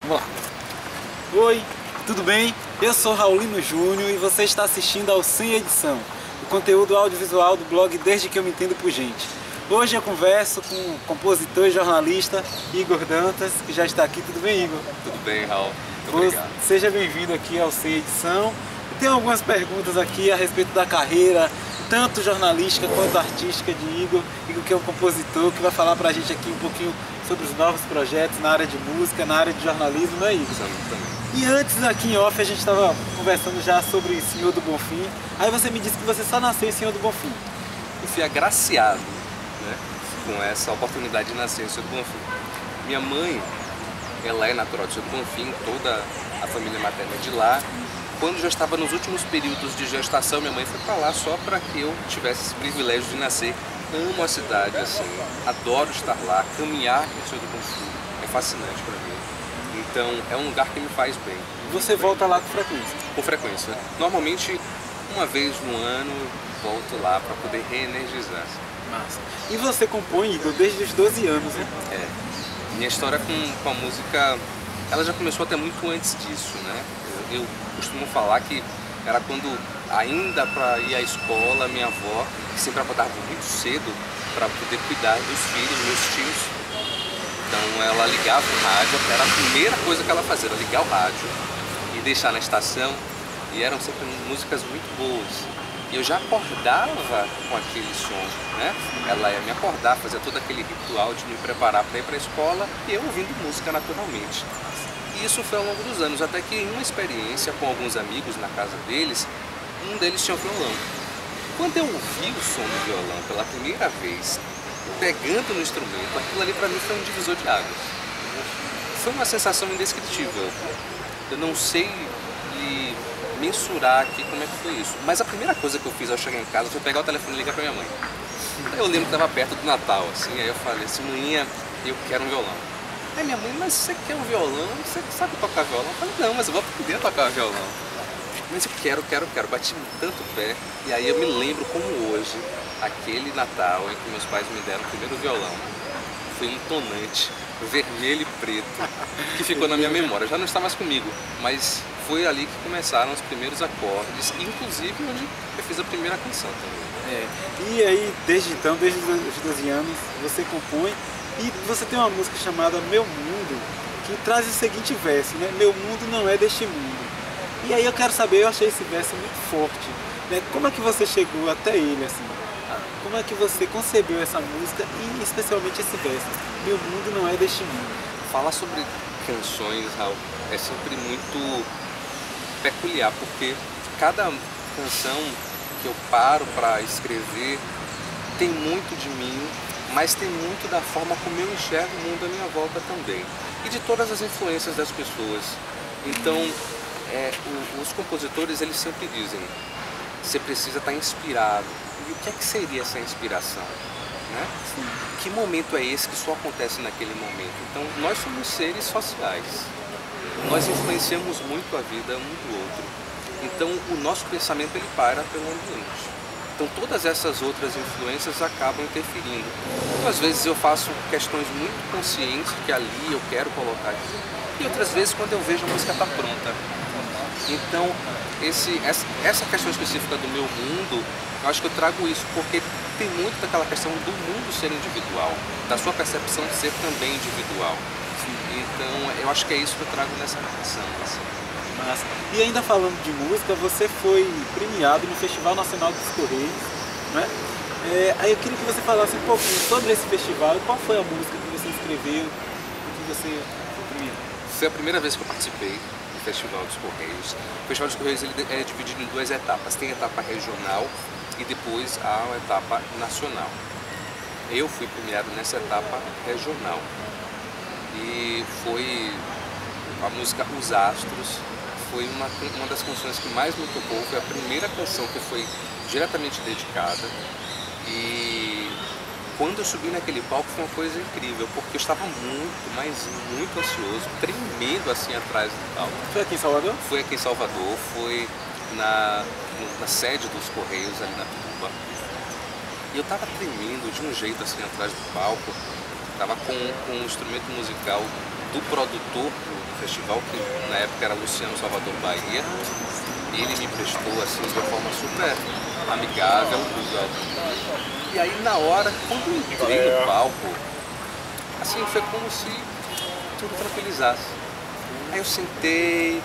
Vamos lá. Oi, tudo bem? Eu sou Raulino Júnior e você está assistindo ao Sem Edição, o conteúdo audiovisual do blog Desde Que Eu Me Entendo por Gente. Hoje eu converso com o compositor e jornalista Igor Dantas, que já está aqui. Tudo bem, Igor? Tudo bem, Raul. Muito obrigado. Seja bem-vindo aqui ao Sem Edição. Tem algumas perguntas aqui a respeito da carreira, tanto jornalística quanto artística de Igor. Igor, que é um compositor, que vai falar pra gente aqui um pouquinho sobre os novos projetos na área de música, na área de jornalismo, não é, Igor? Exatamente. E antes, aqui em off, a gente estava conversando já sobre Senhor do Bonfim. Aí você me disse que você só nasceu em Senhor do Bonfim. Eu fui agraciado, né, com essa oportunidade de nascer em Senhor do Bonfim. Minha mãe, ela é natural de Senhor do Bonfim, toda a família materna é de lá. Quando já estava nos últimos períodos de gestação, minha mãe foi para lá só para que eu tivesse esse privilégio de nascer. Amo a cidade, assim, adoro estar lá, caminhar em Senhor do Bonfim, é fascinante para mim. Então, é um lugar que me faz bem. Você volta lá com frequência? Com frequência. Normalmente, uma vez no ano, volto lá para poder reenergizar. Massa. E você compõe, Igor, desde os 12 anos, né? É. Minha história com a música, ela já começou até muito antes disso, né? Eu costumo falar que era quando, ainda para ir à escola, minha avó, que sempre acordava muito cedo para poder cuidar dos filhos, meus tios. Então ela ligava o rádio, era a primeira coisa que ela fazia, era ligar o rádio e deixar na estação, e eram sempre músicas muito boas. E eu já acordava com aquele som, né? Ela ia me acordar, fazia todo aquele ritual de me preparar para ir para a escola e eu ouvindo música naturalmente. E isso foi ao longo dos anos, até que em uma experiência com alguns amigos na casa deles, um deles tinha um violão. Quando eu ouvi o som do violão pela primeira vez, pegando no instrumento, aquilo ali para mim foi um divisor de águas. Foi uma sensação indescritível. Eu não sei lhe mensurar aqui como é que foi isso. Mas a primeira coisa que eu fiz ao chegar em casa foi pegar o telefone e ligar para minha mãe. Eu lembro que estava perto do Natal, assim, aí eu falei assim, manhã, eu quero um violão. Aí minha mãe, mas você quer um violão? Você sabe tocar violão? Eu falei, não, mas eu vou aprender a tocar violão. Mas eu quero. Bati tanto o pé. E aí eu me lembro como hoje, aquele Natal em que meus pais me deram o primeiro violão. Foi um tonante, vermelho e preto, que ficou na minha memória. Já não está mais comigo, mas foi ali que começaram os primeiros acordes, inclusive onde eu fiz a primeira canção também. E aí, desde então, desde os 12 anos, você compõe. E você tem uma música chamada Meu Mundo, que traz o seguinte verso, né? Meu mundo não é deste mundo. E aí eu quero saber, eu achei esse verso muito forte, né? Como é que você chegou até ele, assim? Como é que você concebeu essa música e especialmente esse verso? Meu mundo não é deste mundo. Falar sobre canções, Raul, é sempre muito peculiar, porque cada canção que eu paro para escrever tem muito de mim, mas tem muito da forma como eu enxergo o mundo à minha volta também. E de todas as influências das pessoas. Então, os compositores, eles sempre dizem, você precisa estar inspirado. E o que é que seria essa inspiração? Né? Que momento é esse que só acontece naquele momento? Então, nós somos seres sociais. Nós influenciamos muito a vida um do outro. Então, o nosso pensamento, ele para pelo ambiente. Então todas essas outras influências acabam interferindo. Então, às vezes eu faço questões muito conscientes que ali eu quero colocar aqui. E outras vezes quando eu vejo a música está pronta. Então essa questão específica do meu mundo, eu acho que eu trago isso porque tem muito daquela questão do mundo ser individual, da sua percepção de ser também individual. Então eu acho que é isso que eu trago nessa canção. Assim. Massa. E ainda falando de música, você foi premiado no Festival Nacional dos Correios, né? Aí eu queria que você falasse um pouquinho sobre esse festival e qual foi a música que você escreveu e que você foi premiado. Foi a primeira vez que eu participei do Festival dos Correios. O Festival dos Correios ele é dividido em duas etapas. Tem a etapa regional e depois a etapa nacional. Eu fui premiado nessa etapa regional. E foi a música Os Astros. Foi uma das canções que mais me tocou, foi a primeira canção que foi diretamente dedicada. E quando eu subi naquele palco foi uma coisa incrível, porque eu estava muito, mas muito ansioso, tremendo assim atrás do palco. Foi aqui em Salvador? Foi aqui em Salvador, foi na sede dos Correios ali na Tuba. E eu estava tremendo de um jeito assim atrás do palco, estava com um instrumento musical do produtor do festival, que na época era Luciano Salvador Bahia. Ele me prestou assim de uma forma super amigável. E aí na hora, quando eu entrei no palco, assim, foi como se tudo tranquilizasse. Aí eu sentei,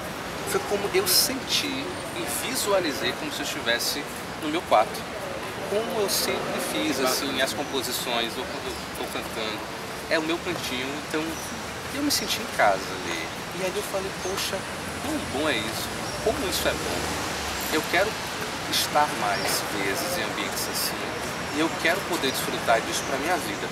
foi como eu senti e visualizei como se eu estivesse no meu quarto. Como eu sempre fiz, assim, as composições, ou quando eu estou cantando, é o meu cantinho, então eu me senti em casa ali. E aí eu falei, poxa, quão bom é isso, como isso é bom. Eu quero estar mais vezes em ambientes assim, e eu quero poder desfrutar disso para minha vida.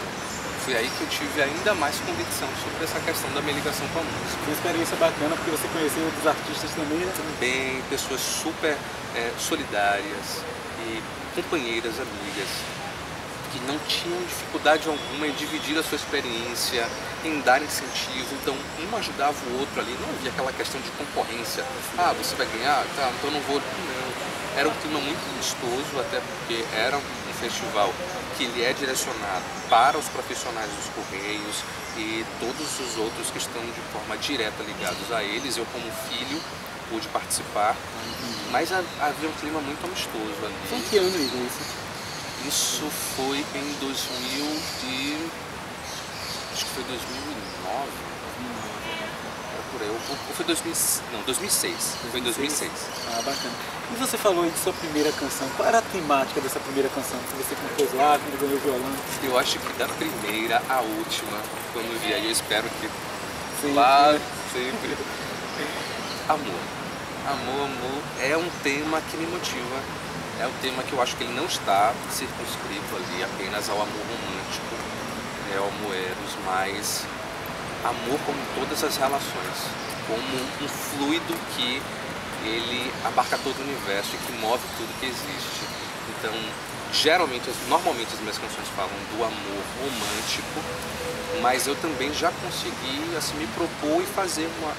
Foi aí que eu tive ainda mais convicção sobre essa questão da minha ligação com a música. Foi uma experiência bacana, porque você conheceu outros artistas também, né? Também, pessoas super solidárias e companheiras, amigas, que não tinham dificuldade alguma em dividir a sua experiência, em dar incentivo. Então, um ajudava o outro ali, não havia aquela questão de concorrência. Ah, você vai ganhar? Tá, então eu não vou... Não. Era um clima muito gostoso, até porque era um festival que ele é direcionado para os profissionais dos Correios e todos os outros que estão de forma direta ligados a eles. Eu, como filho, pude participar, mas havia um clima muito amistoso ali. Foi em que ano isso? Isso foi em 2000 acho que foi 2009. Por aí, ou foi 2006. Foi em 2006. Ah, bacana. E você falou aí de sua primeira canção. Qual era a temática dessa primeira canção que você compôs lá, quando ganhou o violão? Eu acho que da primeira à última, quando vier, eu espero que Sim, lá sempre. Amor. Amor é um tema que me motiva. É um tema que eu acho que ele não está circunscrito ali apenas ao amor romântico, ao amor eros, mas amor como todas as relações, como um fluido que ele abarca todo o universo e que move tudo que existe. Então, normalmente as minhas canções falam do amor romântico, mas eu também já consegui assim, me propor e fazer uma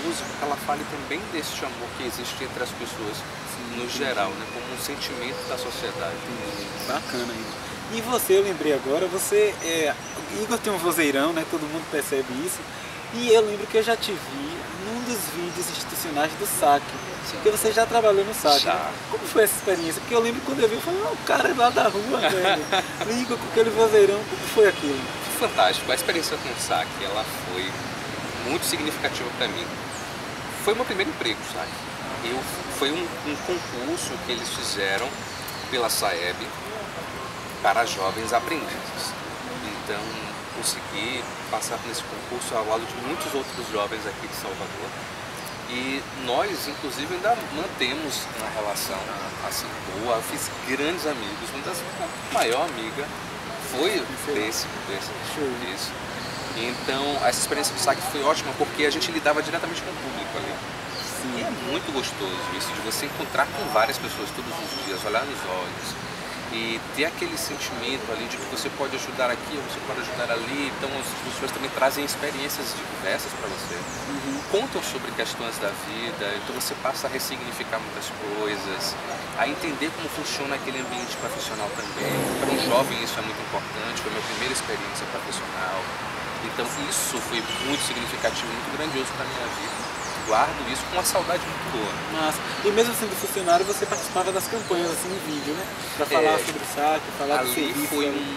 música que ela fale também deste amor que existe entre as pessoas no geral, né, como um sentimento da sociedade. Bacana, Igor. E você, eu lembrei agora, Igor tem um vozeirão, né? Todo mundo percebe isso. E eu lembro que eu já te vi num dos vídeos institucionais do SAC. Porque você já trabalhou no SAC. Já. Né? Como foi essa experiência? Porque eu lembro quando eu vi, eu falei, o cara é lá da rua, velho. Igor com aquele vozeirão, como foi aquilo? Foi fantástico. A experiência com o SAC, ela foi muito significativa para mim. Foi meu primeiro emprego, SAC. Foi um concurso que eles fizeram pela SAEB para jovens aprendizes. Então, consegui passar nesse concurso ao lado de muitos outros jovens aqui de Salvador. E nós, inclusive, ainda mantemos uma relação assim boa. Eu fiz grandes amigos. Uma das maior amiga foi desse. Então, essa experiência do SAC foi ótima porque a gente lidava diretamente com o público ali. Sim. E é muito gostoso isso, de você encontrar com várias pessoas todos os dias, olhar nos olhos e ter aquele sentimento ali de que você pode ajudar aqui ou você pode ajudar ali. Então as pessoas também trazem experiências diversas para você, contam sobre questões da vida, então você passa a ressignificar muitas coisas, a entender como funciona aquele ambiente profissional também. Para um jovem isso é muito importante, foi a minha primeira experiência profissional, então isso foi muito significativo, muito grandioso para a minha vida. Guardo isso com uma saudade muito boa. Massa. E mesmo sendo funcionário, você participava das campanhas assim no vídeo, né? Para falar sobre o SAC, falar do serviço. Ali foi um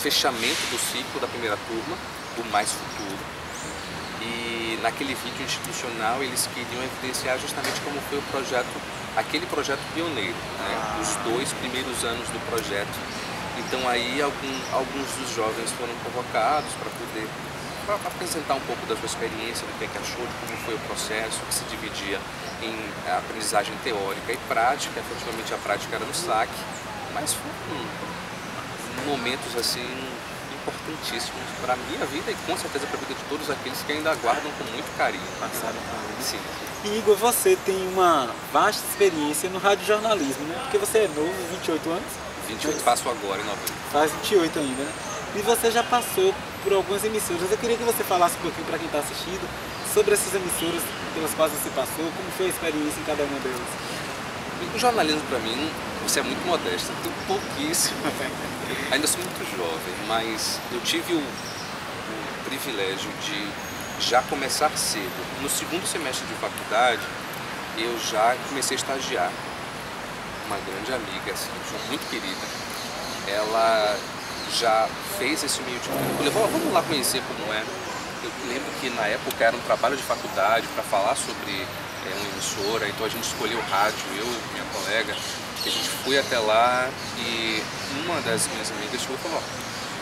fechamento do ciclo da primeira turma, do Mais Futuro. E naquele vídeo institucional eles queriam evidenciar justamente como foi o projeto, aquele projeto pioneiro, né? Os 2 primeiros anos do projeto. Então aí alguns dos jovens foram convocados para poder apresentar um pouco da sua experiência, do que achou, de como foi o processo, que se dividia em aprendizagem teórica e prática. Efetivamente a prática era no SAC, mas foram momentos assim importantíssimos para a minha vida e com certeza para a vida de todos aqueles que ainda aguardam com muito carinho. Passaram por ele. Sim. E Igor, você tem uma vasta experiência no radiojornalismo, né? Porque você é novo, 28 anos? 28, passo agora em novembro. Faz 28 ainda, né? E você já passou por algumas emissoras. Eu queria que você falasse um pouquinho para quem está assistindo sobre essas emissoras pelas quais você passou, como foi a experiência em cada uma delas. O jornalismo para mim, você é muito modesto, eu tenho pouquíssimo, ainda sou muito jovem, mas eu tive o privilégio de já começar cedo. No segundo semestre de faculdade, eu já comecei a estagiar. Uma grande amiga, assim, muito querida, ela já fez esse meio de campo. Eu falei, vamos lá conhecer como é. Eu lembro que na época era um trabalho de faculdade para falar sobre uma emissora, então a gente escolheu o rádio, eu e minha colega, a gente foi até lá e uma das minhas amigas chegou e falou,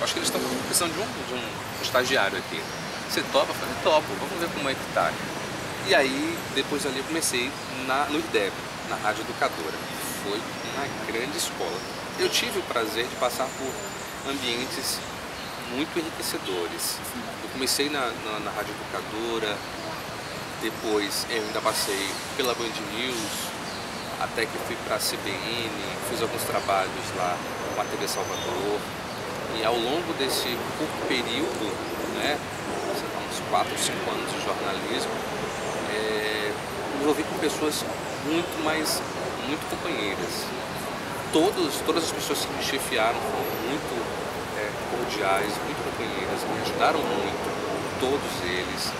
acho que eles estão precisando de um estagiário aqui. Você topa? Eu falei, topo, vamos ver como é que tá. E aí, depois ali eu comecei no IDEB, na Rádio Educadora. Foi uma grande escola. Eu tive o prazer de passar por ambientes muito enriquecedores. Eu comecei na Rádio Educadora, depois eu ainda passei pela Band News, até que fui para a CBN, fiz alguns trabalhos lá com a TV Salvador. E ao longo desse curto período, né, uns 4 ou 5 anos de jornalismo, me envolvi com pessoas muito companheiras. Todas as pessoas que me chefiaram foram muito cordiais, muito companheiras, me ajudaram muito, todos eles.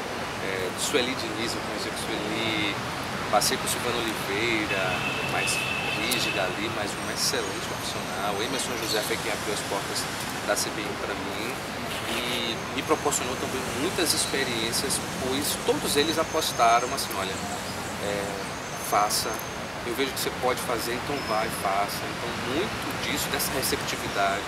Sueli Diniz, eu conheci com Sueli, passei com Silvana Oliveira, mais rígida ali, mas uma excelente profissional. O Emerson José foi quem abriu as portas da CBN para mim e me proporcionou também muitas experiências, pois todos eles apostaram assim, olha, faça, eu vejo que você pode fazer, então vai, faça. Então muito disso, dessa receptividade,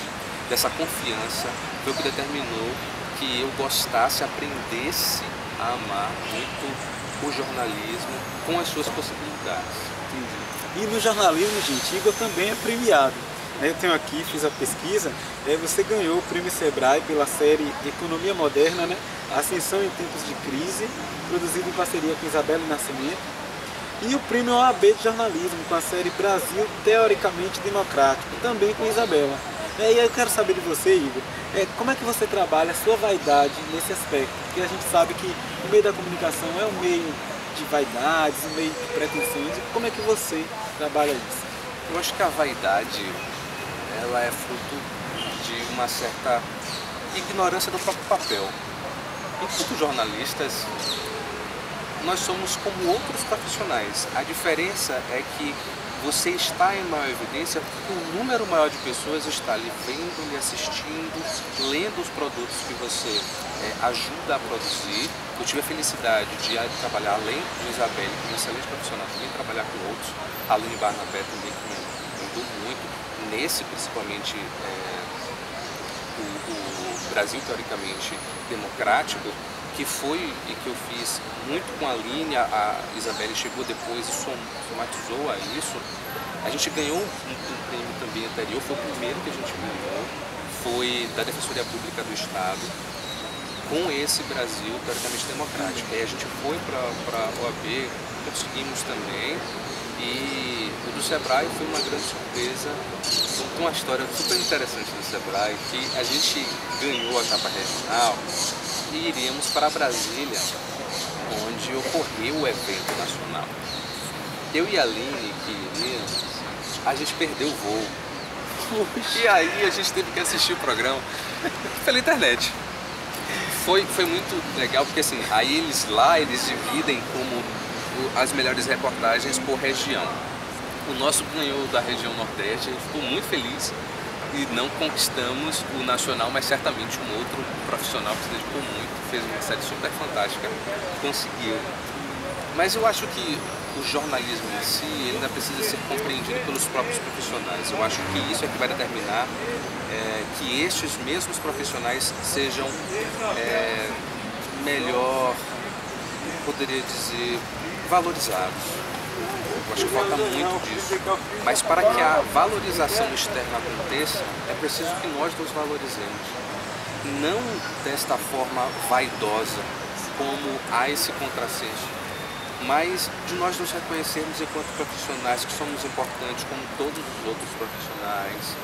dessa confiança, foi o que determinou que eu gostasse, aprendesse a amar muito o jornalismo com as suas possibilidades. Entendi. E no jornalismo, gente, Igor também é premiado. Eu tenho aqui, fiz a pesquisa, você ganhou o Prêmio Sebrae pela série Economia Moderna, né? Ascensão em Tempos de Crise, produzido em parceria com Isabelle Nascimento. E o Prêmio OAB de Jornalismo, com a série Brasil Teoricamente Democrático, também com Isabela. E aí eu quero saber de você, Igor, como é que você trabalha a sua vaidade nesse aspecto? Porque a gente sabe que o meio da comunicação é um meio de vaidades, um meio de pretensões. E como é que você trabalha isso? Eu acho que a vaidade, ela é fruto de uma certa ignorância do próprio papel. Enquanto jornalistas, nós somos como outros profissionais. A diferença é que você está em maior evidência porque um número maior de pessoas está lhe vendo, lhe assistindo, lendo os produtos que você ajuda a produzir. Eu tive a felicidade de trabalhar além de Isabelle, que é uma excelente profissional, também trabalhar com outros. A Aline Barnabé também, que me ajudou muito, nesse principalmente o Brasil Teoricamente Democrático, que foi e que eu fiz muito com a Aline, a Isabelle chegou depois e somatizou a isso. A gente ganhou um prêmio também anterior, foi o primeiro que a gente ganhou, foi da Defensoria Pública do Estado, com esse Brasil Teoricamente Democrático. Aí a gente foi para a OAB, conseguimos também, e o do Sebrae foi uma grande surpresa. Tem uma história super interessante do Sebrae, que a gente ganhou a etapa regional e iríamos para Brasília, onde ocorreu o evento nacional. Eu e a Aline, que iríamos, a gente perdeu o voo. E aí a gente teve que assistir o programa pela internet. Foi muito legal, porque assim, aí eles dividem como as melhores reportagens por região. O nosso ganhou da região Nordeste, a gente ficou muito feliz. E não conquistamos o nacional, mas certamente um outro profissional que se dedicou muito, fez uma série super fantástica, conseguiu. Mas eu acho que o jornalismo em si, ele ainda precisa ser compreendido pelos próprios profissionais. Eu acho que isso é que vai determinar que estes mesmos profissionais sejam melhor, poderia dizer, valorizados. Eu acho que falta muito disso. Mas para que a valorização externa aconteça, é preciso que nós nos valorizemos. Não desta forma vaidosa, como há esse contrassenso, mas de nós nos reconhecermos enquanto profissionais, que somos importantes como todos os outros profissionais,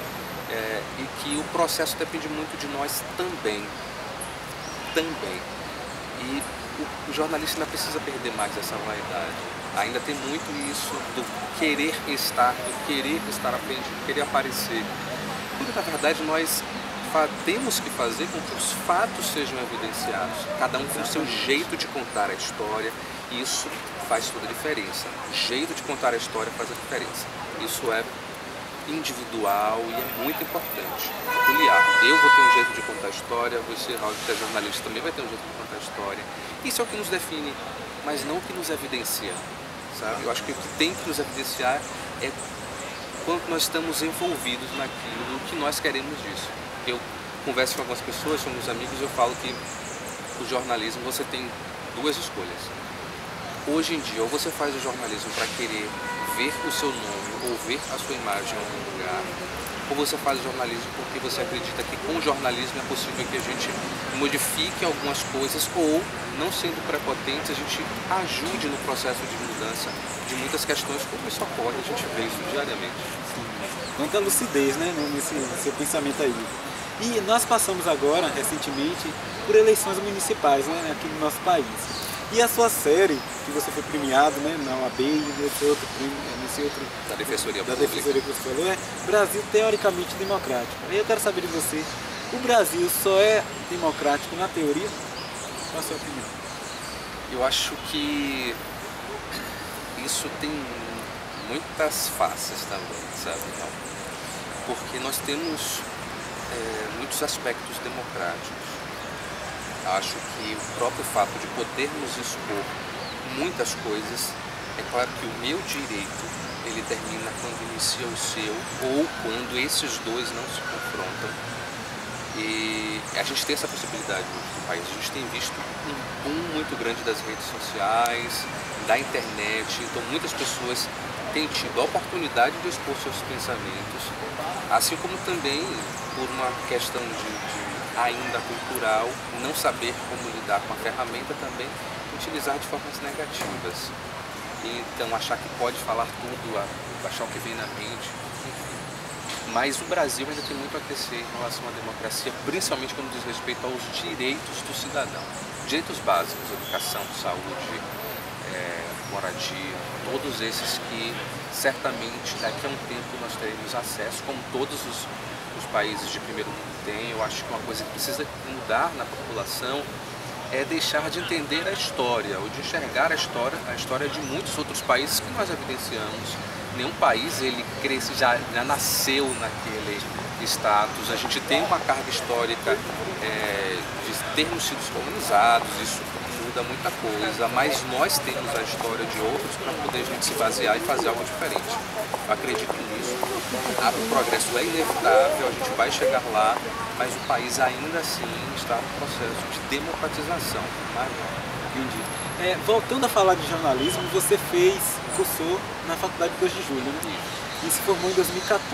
e que o processo depende muito de nós também. E o jornalista ainda precisa perder mais essa vaidade. Ainda tem muito isso do querer estar à frente, do querer aparecer. Quando na verdade nós temos que fazer com que os fatos sejam evidenciados. Cada um tem o seu jeito de contar a história e isso faz toda a diferença. O jeito de contar a história faz a diferença. Isso é individual e é muito importante, peculiar. Eu vou ter um jeito de contar a história, você, Raul, que é jornalista, também vai ter um jeito de contar a história. Isso é o que nos define, mas não o que nos evidencia, sabe? Eu acho que o que tem que nos evidenciar é quanto nós estamos envolvidos naquilo que nós queremos disso. Eu converso com algumas pessoas, com meus amigos, eu falo que o jornalismo você tem duas escolhas. Hoje em dia, ou você faz o jornalismo para querer ver o seu nome ou ver a sua imagem em algum lugar, ou você faz o jornalismo porque você acredita que com o jornalismo é possível que a gente modifique algumas coisas ou, não sendo prepotente, a gente ajude no processo de mudança de muitas questões, como isso ocorre, a gente vê isso diariamente. Quanta lucidez, né, nesse seu pensamento aí. E nós passamos agora, recentemente, por eleições municipais, né, aqui no nosso país. E a sua série, que você foi premiado, né, na OAB e nesse outro da Defensoria da Pública. Defensoria que você falou, é Brasil teoricamente democrático. Aí eu quero saber de você, o Brasil só é democrático na teoria? Qual a sua opinião? Eu acho que isso tem muitas faces também, sabe? Porque nós temos muitos aspectos democráticos. Acho que o próprio fato de podermos expor muitas coisas, é claro que o meu direito, ele termina quando inicia o seu, ou quando esses dois não se confrontam. E a gente tem essa possibilidade no país. A gente tem visto um boom muito grande das redes sociais, da internet, então muitas pessoas têm tido a oportunidade de expor seus pensamentos, assim como também por uma questão de ainda cultural, não saber como lidar com a ferramenta também, utilizar de formas negativas. Então achar que pode falar tudo, achar o que vem na mente. Mas o Brasil ainda tem muito a crescer em relação à democracia, principalmente quando diz respeito aos direitos do cidadão. Direitos básicos, educação, saúde, moradia, todos esses que certamente daqui a um tempo nós teremos acesso, como todos os países de primeiro mundo têm. Eu acho que uma coisa que precisa mudar na população é deixar de entender a história, ou de enxergar a história de muitos outros países que nós evidenciamos. Nenhum país ele cresce, já nasceu naquele status. A gente tem uma carga histórica de termos sido colonizados, isso muda muita coisa, mas nós temos a história de outros para poder a gente se basear e fazer algo diferente. Eu acredito nisso. O progresso é inevitável, a gente vai chegar lá, mas o país ainda assim está no processo de democratização. Entendi. Voltando a falar de jornalismo, você cursou na Faculdade 2 de Julho, né? E se formou em 2014,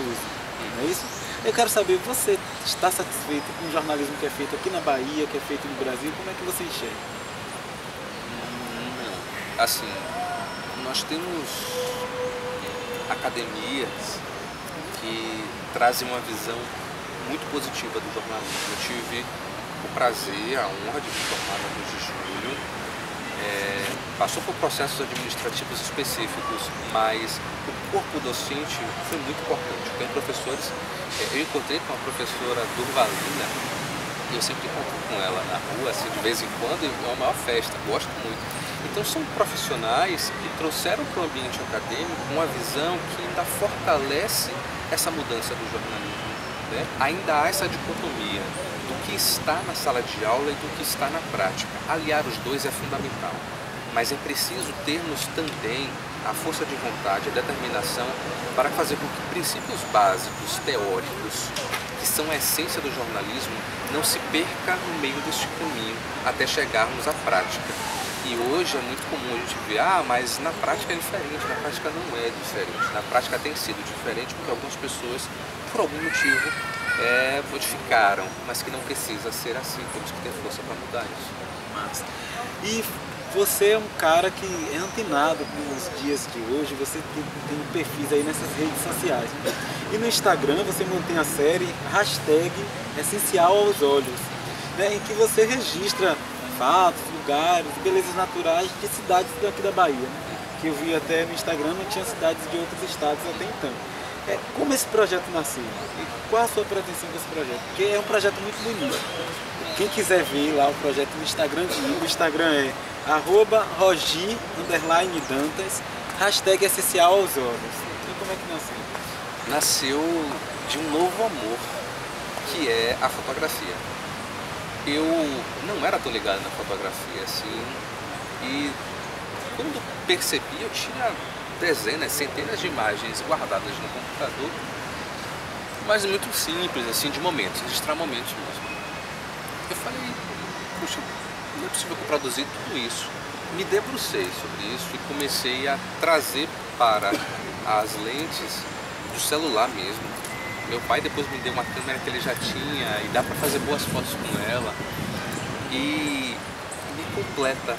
não é isso? Eu quero saber, você está satisfeito com o jornalismo que é feito aqui na Bahia, que é feito no Brasil? Como é que você enxerga? Assim, nós temos academias que trazem uma visão muito positiva do jornalismo. Eu tive o prazer, a honra de me formar na 2 de Julho. Passou por processos administrativos específicos, mas o corpo docente foi muito importante. Tem professores, eu encontrei com a professora Durvalina, e eu sempre encontro com ela na rua, assim, de vez em quando, é uma maior festa, gosto muito. Então são profissionais que trouxeram para o ambiente acadêmico uma visão que ainda fortalece essa mudança do jornalismo, né? Ainda há essa dicotomia do que está na sala de aula e do que está na prática. Aliar os dois é fundamental, mas é preciso termos também a força de vontade, a determinação para fazer com que princípios básicos, teóricos, que são a essência do jornalismo, não se perca no meio deste caminho até chegarmos à prática. E hoje é muito comum a gente ver, mas na prática é diferente, na prática não é diferente. Na prática tem sido diferente porque algumas pessoas, por algum motivo, modificaram, mas que não precisa ser assim, temos que ter força para mudar isso. Massa. E você é um cara que é antenado com os dias de hoje, você tem perfis aí nessas redes sociais. E no Instagram você mantém a série #Essencial aos Olhos, né, em que você registra fatos, lugares, belezas naturais de cidades daqui da Bahia, né? Que eu vi até no Instagram, não tinha cidades de outros estados até então. Como esse projeto nasceu? E qual a sua pretensão com esse projeto? Porque é um projeto muito bonito. Quem quiser ver lá o projeto no Instagram de Igor, o Instagram é @rogi_dantas, hashtag essencial aos olhos. Então como é que nasceu? Nasceu de um novo amor, que é a fotografia. Eu não era tão ligado na fotografia assim, e quando percebi, eu tinha dezenas, centenas de imagens guardadas no computador, mas muito simples, assim, de momentos, de extra momentos mesmo. Eu falei, puxa, não é possível que eu produzir tudo isso. Me debrucei sobre isso e comecei a trazer para as lentes do celular mesmo. Meu pai depois me deu uma câmera que ele já tinha e dá para fazer boas fotos com ela, e me completa.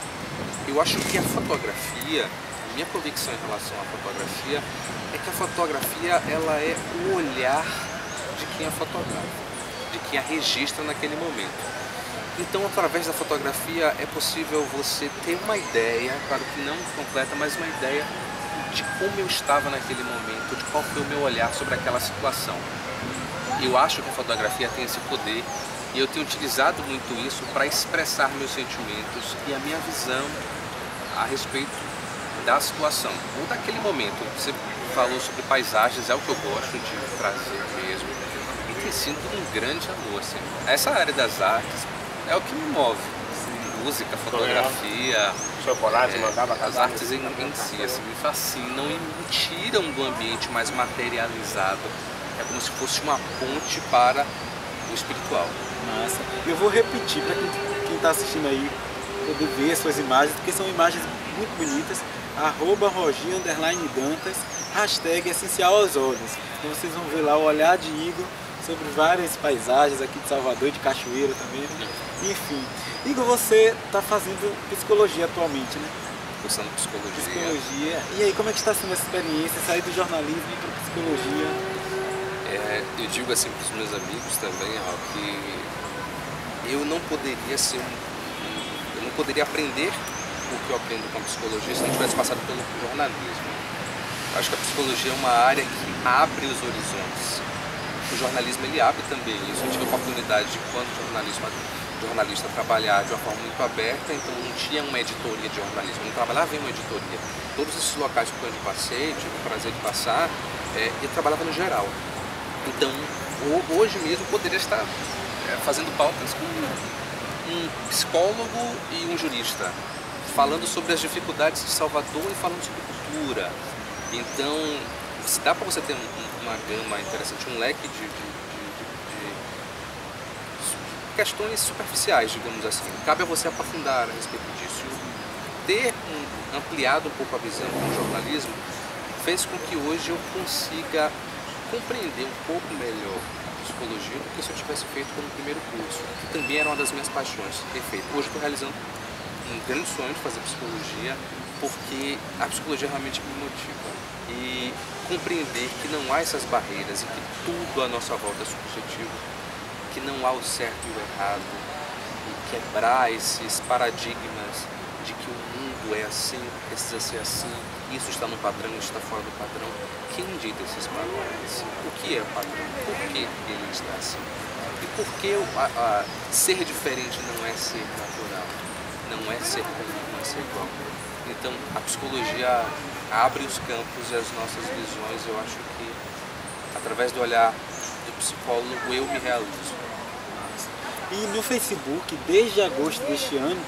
Eu acho que a fotografia, minha convicção em relação à fotografia é que a fotografia ela é o olhar de quem a fotografa, de quem a registra naquele momento. Então, através da fotografia é possível você ter uma ideia, claro que não completa, mas uma ideia de como eu estava naquele momento, de qual foi o meu olhar sobre aquela situação. Eu acho que a fotografia tem esse poder e eu tenho utilizado muito isso para expressar meus sentimentos e a minha visão a respeito da situação ou daquele momento. Você falou sobre paisagens, é o que eu gosto de trazer mesmo, e tem sido um grande amor, assim. Essa área das artes é o que me move, música, fotografia, chocolate, mandava as artes em si, assim, me fascinam e me tiram do ambiente mais materializado. É como se fosse uma ponte para o espiritual. Massa. Eu vou repetir para quem está assistindo aí poder ver suas imagens, porque são imagens muito bonitas. @rogi_dantas, hashtag essencial aos olhos. Então vocês vão ver lá o olhar de Igor sobre várias paisagens aqui de Salvador, de Cachoeira também. Enfim. Igor, você está fazendo psicologia atualmente, né? Cursando psicologia. Psicologia. E aí, como é que está sendo essa experiência, sair do jornalismo para a psicologia? Eu digo assim para os meus amigos também, ó, que eu não poderia ser eu não poderia aprender o que eu aprendo com a psicologia se não tivesse passado pelo jornalismo. Acho que a psicologia é uma área que abre os horizontes. O jornalismo ele abre também isso. Eu tive a oportunidade de, quando jornalista, trabalhar de uma forma muito aberta, então não tinha uma editoria de jornalismo, eu não trabalhava em uma editoria. Todos esses locais que eu passei, tive o prazer de passar, eu trabalhava no geral. Então, hoje mesmo poderia estar fazendo pautas com um psicólogo e um jurista, falando sobre as dificuldades de Salvador e falando sobre cultura. Então, se dá para você ter uma gama interessante, um leque de questões superficiais, digamos assim. Cabe a você aprofundar a respeito disso. Ter ampliado um pouco a visão com o jornalismo fez com que hoje eu consiga compreender um pouco melhor a psicologia do que se eu tivesse feito como primeiro curso, que também era uma das minhas paixões, ter feito. Hoje eu estou realizando um grande sonho de fazer psicologia, porque a psicologia realmente me motiva. E compreender que não há essas barreiras e que tudo à nossa volta é subjetivo, que não há o certo e o errado, e quebrar esses paradigmas de que o mundo é assim, precisa ser assim, isso está no padrão, isso está fora do padrão. Quem dita esses padrões? O que é o padrão? Por que ele está assim? E por que ser diferente não é ser natural, não é ser comum, não é ser igual? Então, a psicologia abre os campos e as nossas visões. Eu acho que, através do olhar do psicólogo, eu me realizo. E no Facebook, desde agosto deste ano,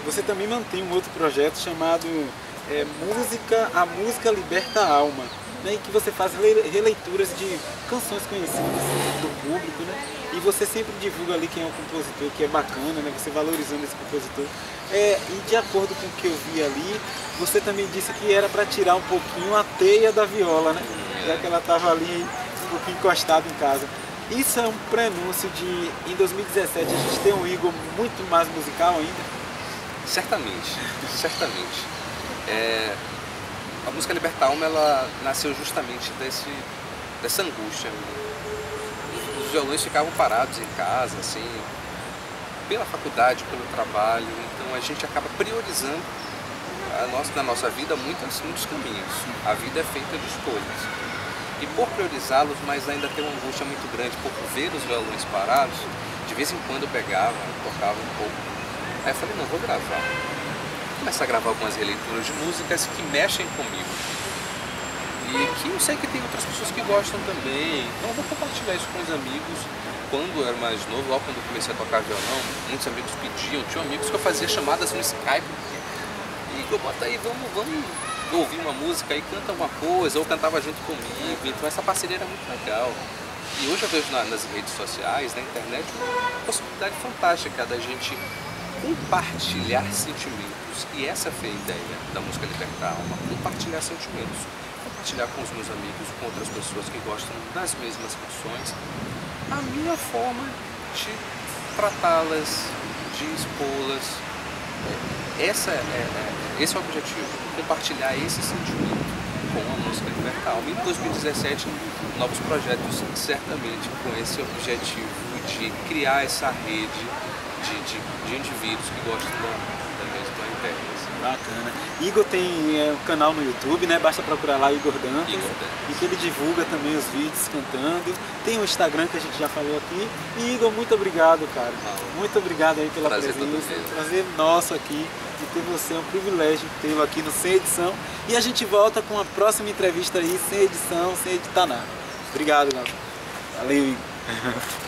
você também mantém um outro projeto chamado A Música Liberta a Alma, né, em que você faz releituras de canções conhecidas do público, né, e você sempre divulga ali quem é o compositor, que é bacana, né, você valorizando esse compositor. E de acordo com o que eu vi ali, você também disse que era para tirar um pouquinho a teia da viola, né, já que ela estava ali um pouquinho encostada em casa. Isso é um prenúncio de, em 2017, a gente ter um Igor muito mais musical ainda? Certamente, certamente. A música Liberta a Alma, ela nasceu justamente dessa angústia. Os violões ficavam parados em casa, assim, pela faculdade, pelo trabalho, então a gente acaba priorizando na nossa vida muitos caminhos. A vida é feita de escolhas. E por priorizá-los, mas ainda tem uma angústia muito grande por ver os violões parados, de vez em quando eu pegava, tocava um pouco. Aí eu falei, não, vou gravar. Começar a gravar algumas releituras de músicas que mexem comigo. E que eu sei que tem outras pessoas que gostam também. Então eu vou compartilhar isso com os amigos. Quando eu era mais novo, logo quando eu comecei a tocar violão, muitos amigos pediam, tinha amigos que eu fazia chamadas no Skype. E eu bota aí, vamos ouvir uma música aí, canta alguma coisa, ou cantava junto comigo. Então essa parceria era muito legal. E hoje eu vejo nas redes sociais, na internet, uma possibilidade fantástica da gente compartilhar sentimentos. E essa foi a ideia da música Libertar a Alma, compartilhar sentimentos. Compartilhar com os meus amigos, com outras pessoas que gostam das mesmas canções, a minha forma de tratá-las, de expô-las. Esse é o objetivo, compartilhar esse sentimento com a música Libertar a Alma. E em 2017, novos projetos, certamente com esse objetivo de criar essa rede de indivíduos que gostam da mesma ideia. Bacana. Igor tem um canal no YouTube, né? Basta procurar lá Igor Dantas. E que ele divulga também os vídeos cantando. Tem o Instagram que a gente já falou aqui. E Igor, muito obrigado, cara. Muito obrigado aí pela presença. Prazer nosso aqui de ter você. É um privilégio tê-lo aqui no Sem Edição. E a gente volta com a próxima entrevista aí, sem edição, sem editar nada. Obrigado, galera. Valeu, Igor.